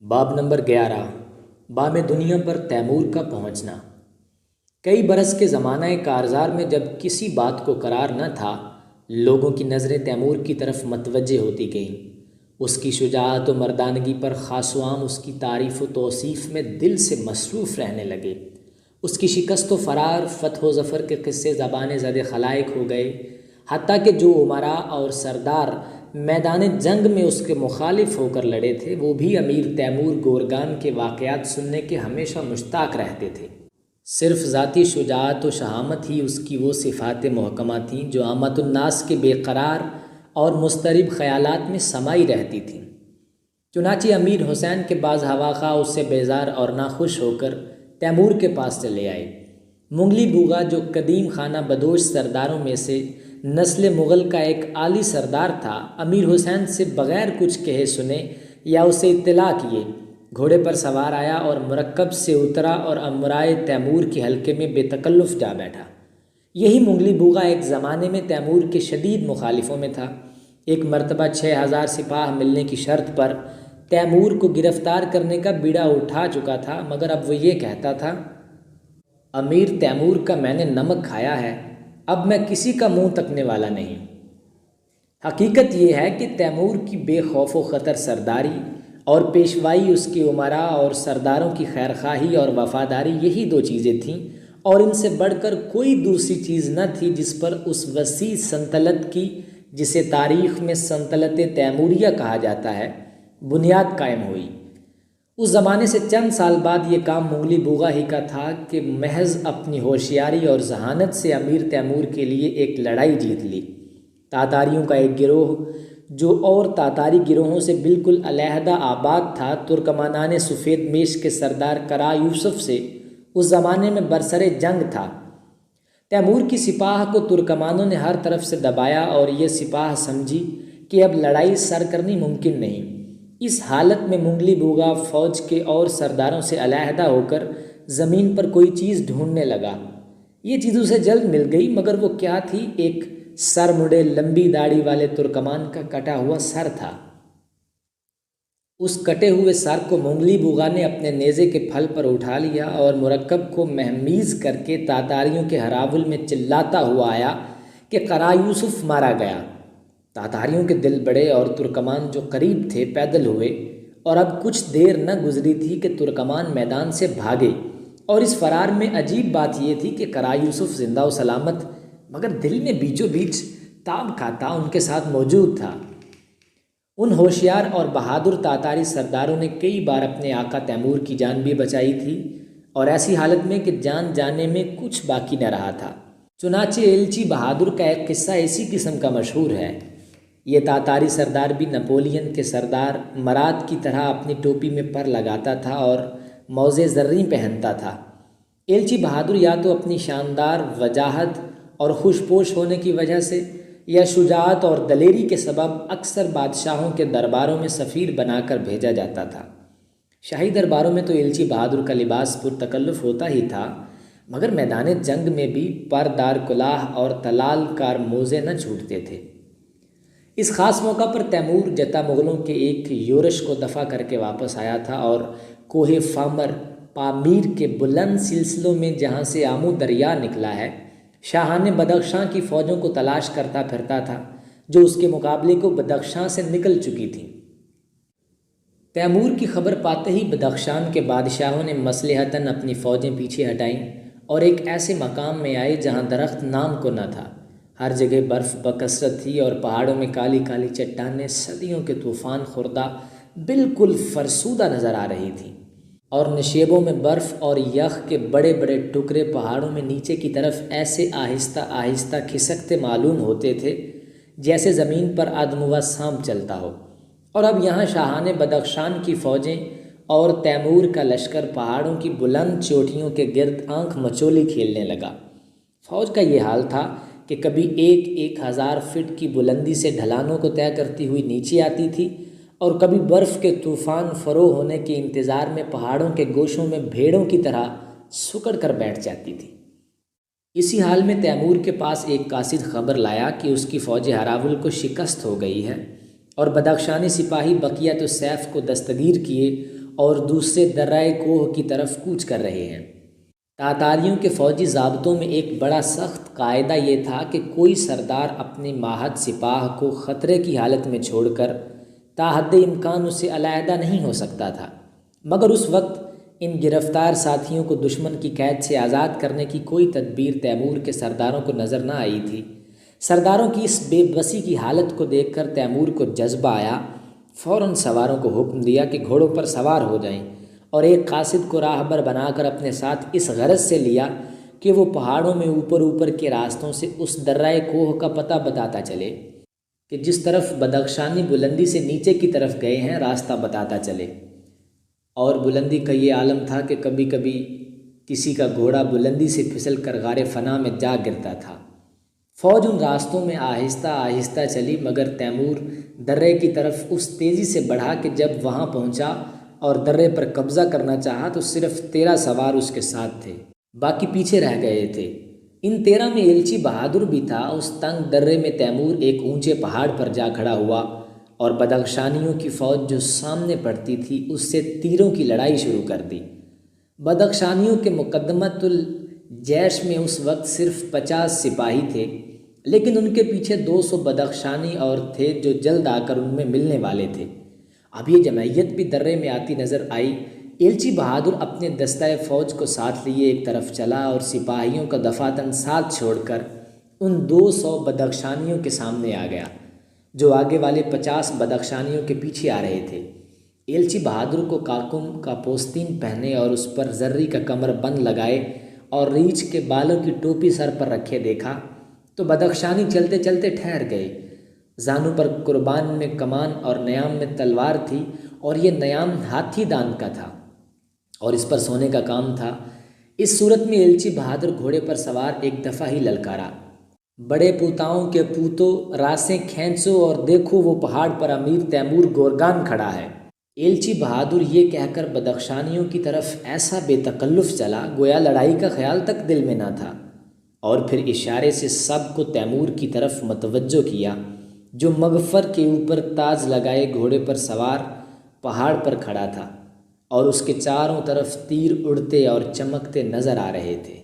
باب نمبر 11 بام دنیا پر تیمور کا پہنچنا۔ کئی برس کے زمانہ کارزار میں جب کسی بات کو قرار نہ تھا، لوگوں کی نظریں تیمور کی طرف متوجہ ہوتی گئیں۔ اس کی شجاعت و مردانگی پر خاص و عام اس کی تعریف و توصیف میں دل سے مصروف رہنے لگے۔ اس کی شکست و فرار، فتح و ظفر کے قصے زبان زد خلائق ہو گئے، حتیٰ کہ جو امراء اور سردار میدان جنگ میں اس کے مخالف ہو کر لڑے تھے، وہ بھی امیر تیمور گورگان کے واقعات سننے کے ہمیشہ مشتاق رہتے تھے۔ صرف ذاتی شجاعت و شہامت ہی اس کی وہ صفات محکمہ تھیں جو عامۃ الناس کے بے قرار اور مضطرب خیالات میں سمائی رہتی تھیں۔ چنانچہ امیر حسین کے بعض ہواخواہ اس سے بیزار اور ناخوش ہو کر تیمور کے پاس چلے آئے۔ منگلی بوغا، جو قدیم خانہ بدوش سرداروں میں سے نسل مغل کا ایک عالی سردار تھا، امیر حسین سے بغیر کچھ کہے سنے یا اسے اطلاع کیے گھوڑے پر سوار آیا اور مرکب سے اترا اور امرائے تیمور کے حلقے میں بے تکلف جا بیٹھا۔ یہی منگلی بوغا ایک زمانے میں تیمور کے شدید مخالفوں میں تھا۔ ایک مرتبہ 6000 سپاہ ملنے کی شرط پر تیمور کو گرفتار کرنے کا بیڑا اٹھا چکا تھا، مگر اب وہ یہ کہتا تھا، امیر تیمور کا میں نے نمک کھایا ہے، اب میں کسی کا منہ تکنے والا نہیں۔ حقیقت یہ ہے کہ تیمور کی بے خوف و خطر سرداری اور پیشوائی، اس کے امراء اور سرداروں کی خیرخواہی اور وفاداری، یہی دو چیزیں تھیں، اور ان سے بڑھ کر کوئی دوسری چیز نہ تھی جس پر اس وسیع سلطنت کی، جسے تاریخ میں سلطنت تیموریہ کہا جاتا ہے، بنیاد قائم ہوئی۔ اس زمانے سے چند سال بعد یہ کام منگلی بوغا ہی کا تھا کہ محض اپنی ہوشیاری اور ذہانت سے امیر تیمور کے لیے ایک لڑائی جیت لی۔ تاتاریوں کا ایک گروہ جو اور تاتاری گروہوں سے بالکل علیحدہ آباد تھا، ترکمانان سفید میش کے سردار کرا یوسف سے اس زمانے میں برسر جنگ تھا۔ تیمور کی سپاہ کو ترکمانوں نے ہر طرف سے دبایا اور یہ سپاہ سمجھی کہ اب لڑائی سر کرنی ممکن نہیں۔ اس حالت میں منگلی بوغا فوج کے اور سرداروں سے علیحدہ ہو کر زمین پر کوئی چیز ڈھونڈنے لگا۔ یہ چیز اسے جلد مل گئی، مگر وہ کیا تھی؟ ایک سر مڑے لمبی داڑھی والے ترکمان کا کٹا ہوا سر تھا۔ اس کٹے ہوئے سر کو منگلی بوغا نے اپنے نیزے کے پھل پر اٹھا لیا اور مرکب کو مہمیز کر کے تاتاریوں کے ہراول میں چلاتا ہوا آیا کہ کرا یوسف مارا گیا۔ تاتاریوں کے دل بڑے اور ترکمان جو قریب تھے پیدل ہوئے، اور اب کچھ دیر نہ گزری تھی کہ ترکمان میدان سے بھاگے، اور اس فرار میں عجیب بات یہ تھی کہ کرا یوسف زندہ و سلامت، مگر دل میں بیچو بیچ تاب کھاتا ان کے ساتھ موجود تھا۔ ان ہوشیار اور بہادر تاتاری سرداروں نے کئی بار اپنے آقا تیمور کی جان بھی بچائی تھی، اور ایسی حالت میں کہ جان جانے میں کچھ باقی نہ رہا تھا۔ چنانچہ ایلچی بہادر کا ایک قصہ اسی قسم کا مشہور ہے۔ یہ تاتاری سردار بھی نپولین کے سردار مراد کی طرح اپنی ٹوپی میں پر لگاتا تھا اور موزے زریں پہنتا تھا۔ ایلچی بہادر یا تو اپنی شاندار وجاہت اور خوش پوش ہونے کی وجہ سے، یا شجاعت اور دلیری کے سبب اکثر بادشاہوں کے درباروں میں سفیر بنا کر بھیجا جاتا تھا۔ شاہی درباروں میں تو ایلچی بہادر کا لباس پرتکلف ہوتا ہی تھا، مگر میدان جنگ میں بھی پردار کلاه اور تلال کار موزے نہ چھوٹتے تھے۔ اس خاص موقع پر تیمور جتا مغلوں کے ایک یورش کو دفع کر کے واپس آیا تھا، اور کوہ فامر پامیر کے بلند سلسلوں میں جہاں سے آمو دریا نکلا ہے، شاہان بدخشاں کی فوجوں کو تلاش کرتا پھرتا تھا، جو اس کے مقابلے کو بدخشاں سے نکل چکی تھیں۔ تیمور کی خبر پاتے ہی بدخشان کے بادشاہوں نے مصلحتاً اپنی فوجیں پیچھے ہٹائیں اور ایک ایسے مقام میں آئے جہاں درخت نام کو نہ تھا۔ ہر جگہ برف بکثرت تھی، اور پہاڑوں میں کالی کالی چٹانیں صدیوں کے طوفان خوردہ بالکل فرسودہ نظر آ رہی تھیں، اور نشیبوں میں برف اور یخ کے بڑے بڑے ٹکڑے پہاڑوں میں نیچے کی طرف ایسے آہستہ آہستہ کھسکتے معلوم ہوتے تھے جیسے زمین پر آدم و سانپ چلتا ہو۔ اور اب یہاں شاہان بدخشان کی فوجیں اور تیمور کا لشکر پہاڑوں کی بلند چوٹیوں کے گرد آنکھ مچولی کھیلنے لگا۔ فوج کا یہ حال تھا کہ کبھی 1000 فٹ کی بلندی سے ڈھلانوں کو طے کرتی ہوئی نیچے آتی تھی، اور کبھی برف کے طوفان فرو ہونے کے انتظار میں پہاڑوں کے گوشوں میں بھیڑوں کی طرح سکڑ کر بیٹھ جاتی تھی۔ اسی حال میں تیمور کے پاس ایک قاصد خبر لایا کہ اس کی فوج ہراول کو شکست ہو گئی ہے، اور بدخشانی سپاہی بقیت السیف کو دستگیر کیے اور دوسرے درۂ کوہ کی طرف کوچ کر رہے ہیں۔ تاتاریوں کے فوجی ضابطوں میں ایک بڑا سخت قاعدہ یہ تھا کہ کوئی سردار اپنے ماہد سپاہ کو خطرے کی حالت میں چھوڑ کر تا حد امکان اسے علیحدہ نہیں ہو سکتا تھا، مگر اس وقت ان گرفتار ساتھیوں کو دشمن کی قید سے آزاد کرنے کی کوئی تدبیر تیمور کے سرداروں کو نظر نہ آئی تھی۔ سرداروں کی اس بے بسی کی حالت کو دیکھ کر تیمور کو جذبہ آیا، فوراً سواروں کو حکم دیا کہ گھوڑوں پر سوار ہو جائیں، اور ایک قاصد کو راہبر بنا کر اپنے ساتھ اس غرض سے لیا کہ وہ پہاڑوں میں اوپر کے راستوں سے اس درۂ کوہ کا پتہ بتاتا چلے کہ جس طرف بدخشانی بلندی سے نیچے کی طرف گئے ہیں راستہ بتاتا چلے۔ اور بلندی کا یہ عالم تھا کہ کبھی کبھی کسی کا گھوڑا بلندی سے پھسل کر غار فنا میں جا گرتا تھا۔ فوج ان راستوں میں آہستہ آہستہ چلی، مگر تیمور درے کی طرف اس تیزی سے بڑھا کہ جب وہاں پہنچا اور درے پر قبضہ کرنا چاہا تو صرف 13 سوار اس کے ساتھ تھے، باقی پیچھے رہ گئے تھے۔ ان 13 میں ایلچی بہادر بھی تھا۔ اس تنگ درے میں تیمور ایک اونچے پہاڑ پر جا کھڑا ہوا اور بدخشانیوں کی فوج جو سامنے پڑتی تھی اس سے تیروں کی لڑائی شروع کر دی۔ بدخشانیوں کے مقدمۃ الجیش میں اس وقت صرف 50 سپاہی تھے، لیکن ان کے پیچھے 200 بدخشانی اور تھے جو جلد آ کر ان میں ملنے والے تھے۔ اب یہ جمعیت بھی درے میں آتی نظر آئی۔ ایلچی بہادر اپنے دستہ فوج کو ساتھ لیے ایک طرف چلا اور سپاہیوں کا دفاتن ساتھ چھوڑ کر ان 200 بدخشانیوں کے سامنے آ گیا جو آگے والے 50 بدخشانیوں کے پیچھے آ رہے تھے۔ ایلچی بہادر کو کاکم کا پوستین پہنے اور اس پر زرری کا کمر بند لگائے اور ریچھ کے بالوں کی ٹوپی سر پر رکھے دیکھا تو بدخشانی چلتے چلتے ٹھہر گئے۔ زانو پر قربان میں کمان اور نیام میں تلوار تھی، اور یہ نیام ہاتھی دان کا تھا اور اس پر سونے کا کام تھا۔ اس صورت میں ایلچی بہادر گھوڑے پر سوار ایک دفعہ ہی للکارا، بڑے پوتاؤں کے پوتوں، راسیں کھینچو اور دیکھو وہ پہاڑ پر امیر تیمور گورگان کھڑا ہے۔ ایلچی بہادر یہ کہہ کر بدخشانیوں کی طرف ایسا بے تکلف چلا گویا لڑائی کا خیال تک دل میں نہ تھا، اور پھر اشارے سے سب کو تیمور کی طرف متوجہ کیا جو مغفر کے اوپر تاج لگائے گھوڑے پر سوار پہاڑ پر کھڑا تھا اور اس کے چاروں طرف تیر اڑتے اور چمکتے نظر آ رہے تھے۔